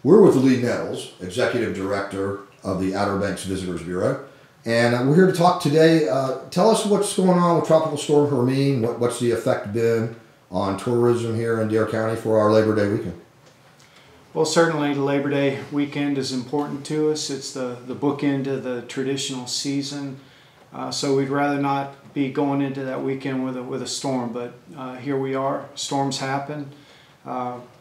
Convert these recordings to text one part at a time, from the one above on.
We're with Lee Nettles, Executive Director of the Outer Banks Visitors Bureau, and we're here to talk today. Tell us what's going on with Tropical Storm Hermine. What's the effect been on tourism here in Dare County for our Labor Day weekend? Well, certainly the Labor Day weekend is important to us. It's the bookend of the traditional season. So we'd rather not be going into that weekend with a storm, but here we are. Storms happen.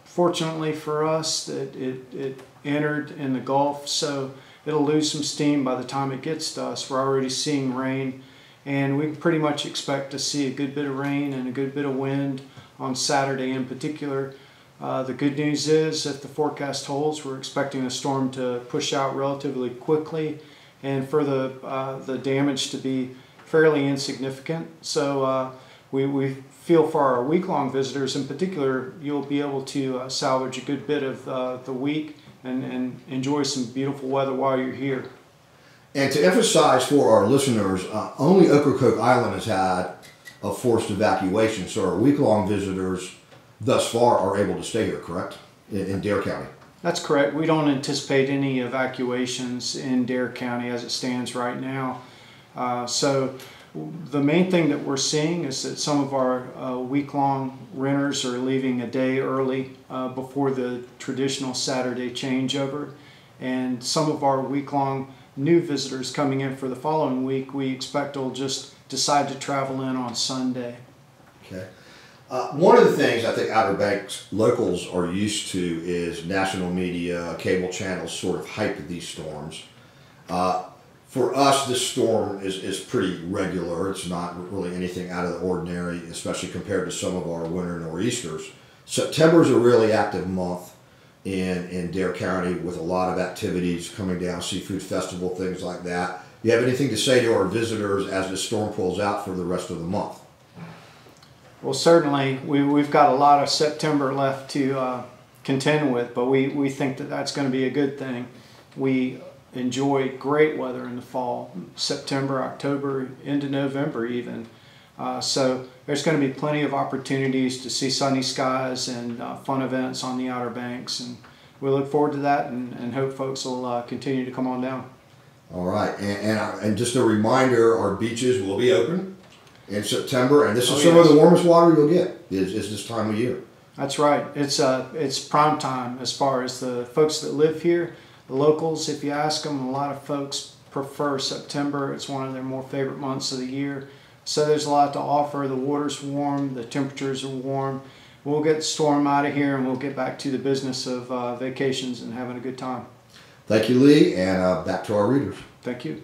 Fortunately for us, it entered in the Gulf, so it'll lose some steam by the time it gets to us. We're already seeing rain, and we pretty much expect to see a good bit of rain and a good bit of wind on Saturday in particular. The good news is, if the forecast holds, we're expecting the storm to push out relatively quickly and for the damage to be fairly insignificant. So we feel for our week-long visitors in particular, you'll be able to salvage a good bit of the week and enjoy some beautiful weather while you're here. And to emphasize for our listeners, only Ocracoke Island has had a forced evacuation, so our week-long visitors thus far are able to stay here, correct, in Dare County? That's correct. We don't anticipate any evacuations in Dare County as it stands right now. So the main thing that we're seeing is that some of our week-long renters are leaving a day early before the traditional Saturday changeover, and some of our week-long new visitors coming in for the following week we expect will just decide to travel in on Sunday. Okay. One of the things I think Outer Banks locals are used to is national media, cable channels sort of hype these storms. For us, this storm is pretty regular. It's not really anything out of the ordinary, especially compared to some of our winter nor'easters. September is a really active month in Dare County with a lot of activities coming down, seafood festival, things like that. Do you have anything to say to our visitors as the storm pulls out for the rest of the month? Well, certainly we've got a lot of September left to contend with, but we think that that's going to be a good thing. We enjoy great weather in the fall, September, October, into November even. So there's going to be plenty of opportunities to see sunny skies and fun events on the Outer Banks, and we look forward to that and hope folks will continue to come on down. All right, and just a reminder, our beaches will be open in September, and this is some of the warmest water you'll get is this time of year. That's right. It's prime time as far as the folks that live here. The locals, if you ask them, a lot of folks prefer September. It's one of their more favorite months of the year. So there's a lot to offer. The water's warm, the temperatures are warm. We'll get the storm out of here and we'll get back to the business of vacations and having a good time. Thank you, Lee, and back to our readers. Thank you.